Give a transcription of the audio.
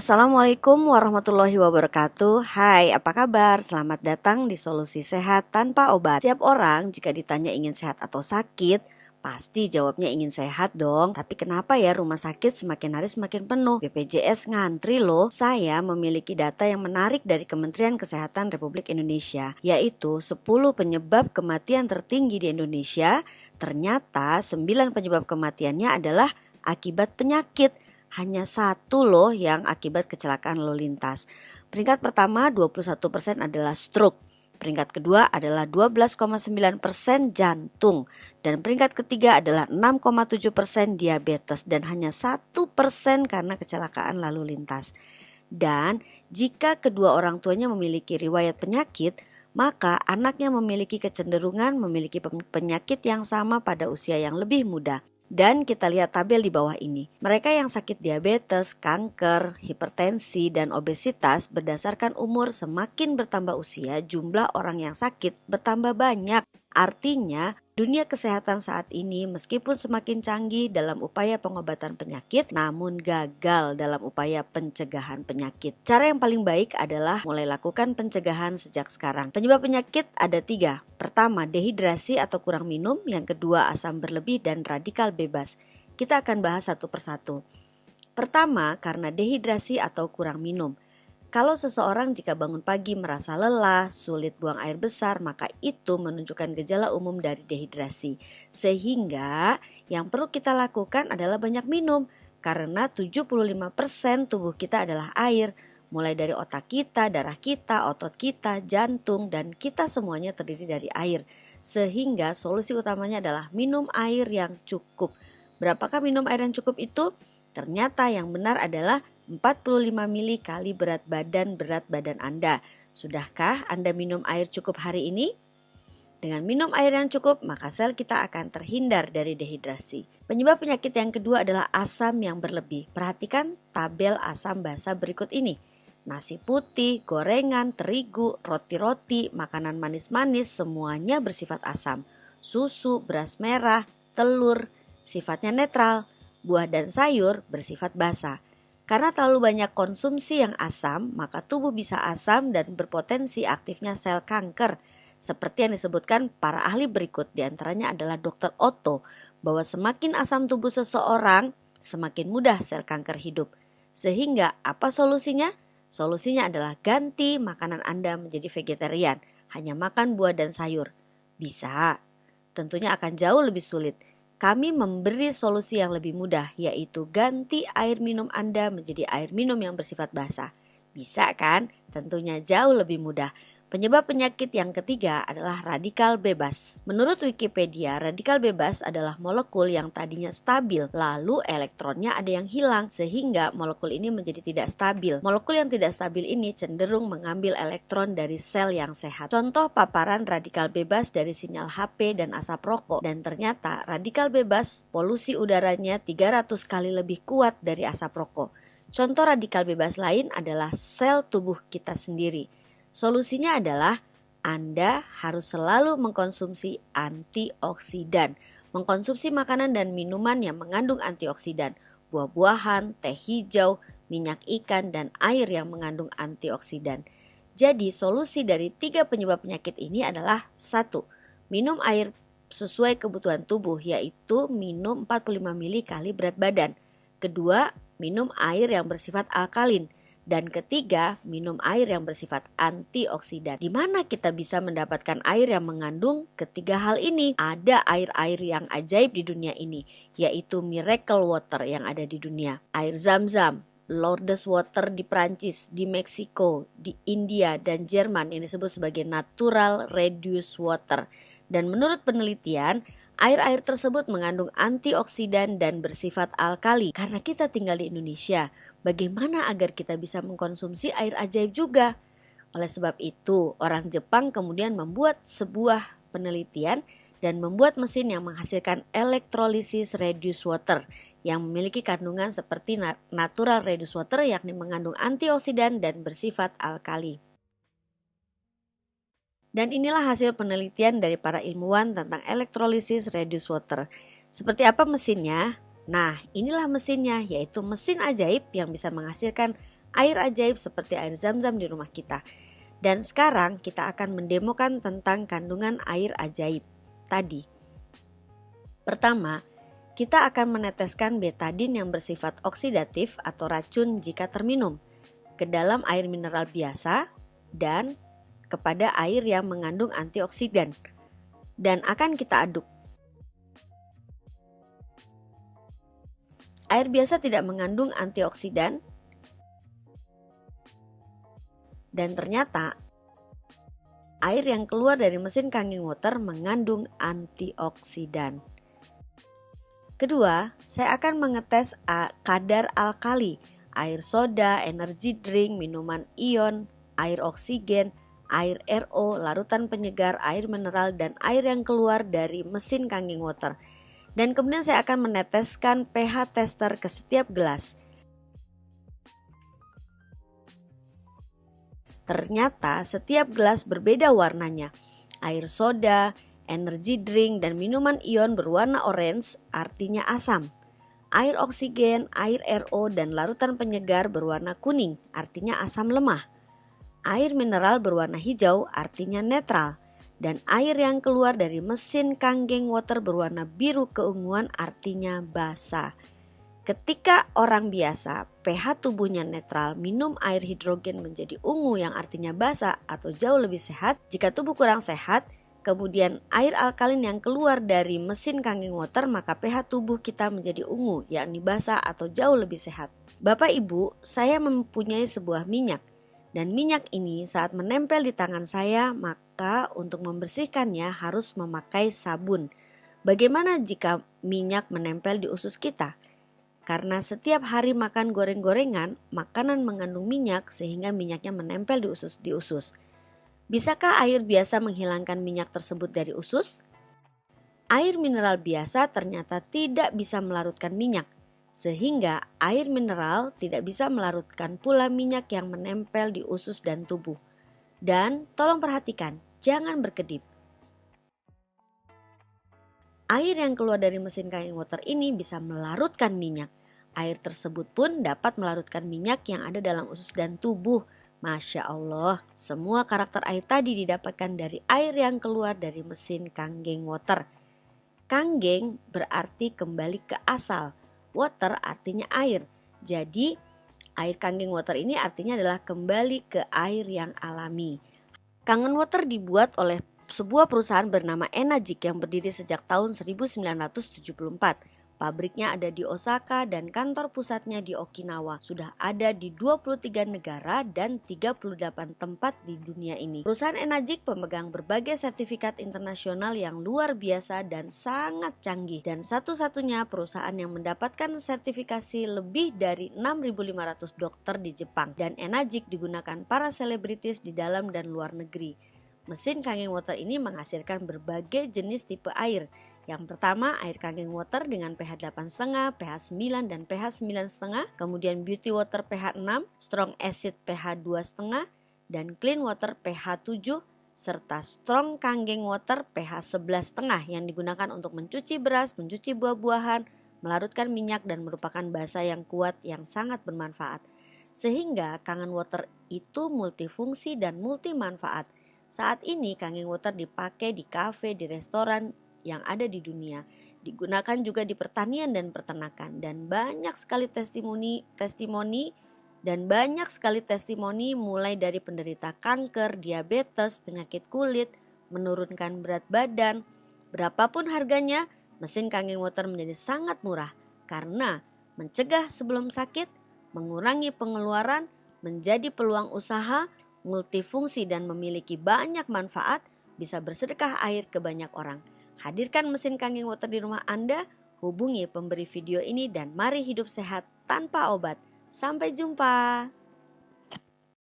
Assalamualaikum warahmatullahi wabarakatuh. Hai, apa kabar? Selamat datang di Solusi Sehat Tanpa Obat. Setiap orang jika ditanya ingin sehat atau sakit, pasti jawabnya ingin sehat dong. Tapi kenapa ya rumah sakit semakin hari semakin penuh? BPJS ngantri loh. Saya memiliki data yang menarik dari Kementerian Kesehatan Republik Indonesia, yaitu 10 penyebab kematian tertinggi di Indonesia. Ternyata 9 penyebab kematiannya adalah akibat penyakit. Hanya satu loh yang akibat kecelakaan lalu lintas. Peringkat pertama 21% adalah stroke. Peringkat kedua adalah 12,9% jantung. Dan peringkat ketiga adalah 6,7% diabetes. Dan hanya 1% karena kecelakaan lalu lintas. Dan jika kedua orang tuanya memiliki riwayat penyakit, maka anaknya memiliki kecenderungan memiliki penyakit yang sama pada usia yang lebih muda. Dan kita lihat tabel di bawah ini. Mereka yang sakit diabetes, kanker, hipertensi, dan obesitas berdasarkan umur semakin bertambah usia, jumlah orang yang sakit bertambah banyak. Artinya, dunia kesehatan saat ini meskipun semakin canggih dalam upaya pengobatan penyakit, namun gagal dalam upaya pencegahan penyakit. Cara yang paling baik adalah mulai lakukan pencegahan sejak sekarang. Penyebab penyakit ada 3. Pertama, dehidrasi atau kurang minum. Yang kedua, asam berlebih dan radikal bebas. Kita akan bahas satu persatu. Pertama, karena dehidrasi atau kurang minum. Kalau seseorang jika bangun pagi merasa lelah, sulit buang air besar, maka itu menunjukkan gejala umum dari dehidrasi. Sehingga yang perlu kita lakukan adalah banyak minum, karena 75% tubuh kita adalah air. Mulai dari otak kita, darah kita, otot kita, jantung, dan kita semuanya terdiri dari air. Sehingga solusi utamanya adalah minum air yang cukup. Berapakah minum air yang cukup itu? Ternyata yang benar adalah 45 mili kali berat badan Anda. Sudahkah Anda minum air cukup hari ini? Dengan minum air yang cukup, maka sel kita akan terhindar dari dehidrasi. Penyebab penyakit yang kedua adalah asam yang berlebih. Perhatikan tabel asam basa berikut ini. Nasi putih, gorengan, terigu, roti-roti, makanan manis-manis semuanya bersifat asam. Susu, beras merah, telur sifatnya netral. Buah dan sayur bersifat basa. Karena terlalu banyak konsumsi yang asam, maka tubuh bisa asam dan berpotensi aktifnya sel kanker. Seperti yang disebutkan para ahli berikut, diantaranya adalah Dr. Otto, bahwa semakin asam tubuh seseorang, semakin mudah sel kanker hidup. Sehingga apa solusinya? Solusinya adalah ganti makanan Anda menjadi vegetarian, hanya makan buah dan sayur. Bisa, tentunya akan jauh lebih sulit. Kami memberi solusi yang lebih mudah, yaitu ganti air minum Anda menjadi air minum yang bersifat basa. Bisa kan? Tentunya jauh lebih mudah. Penyebab penyakit yang ketiga adalah radikal bebas. Menurut Wikipedia, radikal bebas adalah molekul yang tadinya stabil, lalu elektronnya ada yang hilang, sehingga molekul ini menjadi tidak stabil. Molekul yang tidak stabil ini cenderung mengambil elektron dari sel yang sehat. Contoh paparan radikal bebas dari sinyal HP dan asap rokok, dan ternyata radikal bebas polusi udaranya 300 kali lebih kuat dari asap rokok. Contoh radikal bebas lain adalah sel tubuh kita sendiri. Solusinya adalah Anda harus selalu mengkonsumsi antioksidan. Mengkonsumsi makanan dan minuman yang mengandung antioksidan. Buah-buahan, teh hijau, minyak ikan, dan air yang mengandung antioksidan. Jadi solusi dari 3 penyebab penyakit ini adalah 1. Minum air sesuai kebutuhan tubuh, yaitu minum 45 mili kali berat badan. Kedua, minum air yang bersifat alkalin. Dan ketiga, minum air yang bersifat antioksidan. Di mana kita bisa mendapatkan air yang mengandung ketiga hal ini? Ada air-air yang ajaib di dunia ini, yaitu miracle water yang ada di dunia. Air Zam-Zam, Lourdes water di Prancis, di Meksiko, di India, dan Jerman yang disebut sebagai natural reduced water. Dan menurut penelitian, air-air tersebut mengandung antioksidan dan bersifat alkali. Karena kita tinggal di Indonesia, bagaimana agar kita bisa mengkonsumsi air ajaib juga? Oleh sebab itu, orang Jepang kemudian membuat sebuah penelitian dan membuat mesin yang menghasilkan electrolysis reduced water yang memiliki kandungan seperti natural reduced water, yakni mengandung antioksidan dan bersifat alkali. Dan inilah hasil penelitian dari para ilmuwan tentang electrolysis reduced water. Seperti apa mesinnya? Nah, inilah mesinnya, yaitu mesin ajaib yang bisa menghasilkan air ajaib seperti air zam-zam di rumah kita. Dan sekarang kita akan mendemokan tentang kandungan air ajaib tadi. Pertama, kita akan meneteskan betadin yang bersifat oksidatif atau racun jika terminum ke dalam air mineral biasa dan kepada air yang mengandung antioksidan, dan akan kita aduk. Air biasa tidak mengandung antioksidan, dan ternyata air yang keluar dari mesin Kangen Water mengandung antioksidan. Kedua, saya akan mengetes kadar alkali, air soda, energy drink, minuman ion, air oksigen, air RO, larutan penyegar, air mineral, dan air yang keluar dari mesin Kangen Water. Dan kemudian saya akan meneteskan pH tester ke setiap gelas. Ternyata setiap gelas berbeda warnanya. Air soda, energy drink, dan minuman ion berwarna orange, artinya asam. Air oksigen, air RO, dan larutan penyegar berwarna kuning, artinya asam lemah. Air mineral berwarna hijau, artinya netral. Dan air yang keluar dari mesin Kangen Water berwarna biru keunguan, artinya basa. Ketika orang biasa pH tubuhnya netral, minum air hidrogen menjadi ungu yang artinya basa atau jauh lebih sehat. Jika tubuh kurang sehat, kemudian air alkalin yang keluar dari mesin Kangen Water, maka pH tubuh kita menjadi ungu, yakni basa atau jauh lebih sehat. Bapak Ibu, saya mempunyai sebuah minyak. Dan minyak ini saat menempel di tangan saya, maka untuk membersihkannya harus memakai sabun. Bagaimana jika minyak menempel di usus kita? Karena setiap hari makan goreng-gorengan, makanan mengandung minyak sehingga minyaknya menempel di usus. Bisakah air biasa menghilangkan minyak tersebut dari usus? Air mineral biasa ternyata tidak bisa melarutkan minyak, sehingga air mineral tidak bisa melarutkan pula minyak yang menempel di usus dan tubuh. Dan tolong perhatikan, jangan berkedip. Air yang keluar dari mesin Kangen Water ini bisa melarutkan minyak. Air tersebut pun dapat melarutkan minyak yang ada dalam usus dan tubuh. Masya Allah, semua karakter air tadi didapatkan dari air yang keluar dari mesin Kangen Water. Kangen berarti kembali ke asal. Water artinya air. Jadi air Kangen Water ini artinya adalah kembali ke air yang alami. Kangen Water dibuat oleh sebuah perusahaan bernama Enagic yang berdiri sejak tahun 1974. Pabriknya ada di Osaka dan kantor pusatnya di Okinawa. Sudah ada di 23 negara dan 38 tempat di dunia ini. Perusahaan Enagic pemegang berbagai sertifikat internasional yang luar biasa dan sangat canggih. Dan satu-satunya perusahaan yang mendapatkan sertifikasi lebih dari 6.500 dokter di Jepang. Dan Enagic digunakan para selebritis di dalam dan luar negeri. Mesin Kangen Water ini menghasilkan berbagai jenis tipe air. Yang pertama, air Kangen Water dengan pH 8,5, pH 9, dan pH 9,5. Kemudian Beauty Water pH 6, Strong Acid pH 2,5, dan Clean Water pH 7, serta Strong Kangen Water pH 11,5 yang digunakan untuk mencuci beras, mencuci buah-buahan, melarutkan minyak, dan merupakan basa yang kuat yang sangat bermanfaat. Sehingga Kangen Water itu multifungsi dan multi manfaat. Saat ini Kangen Water dipakai di kafe, di restoran yang ada di dunia. Digunakan juga di pertanian dan peternakan. Dan banyak sekali testimoni mulai dari penderita kanker, diabetes, penyakit kulit, menurunkan berat badan. Berapapun harganya, mesin Kangen Water menjadi sangat murah karena mencegah sebelum sakit, mengurangi pengeluaran, menjadi peluang usaha, multifungsi dan memiliki banyak manfaat, bisa bersedekah air ke banyak orang. Hadirkan mesin Kangen Water di rumah Anda, hubungi pemberi video ini dan mari hidup sehat tanpa obat. Sampai jumpa.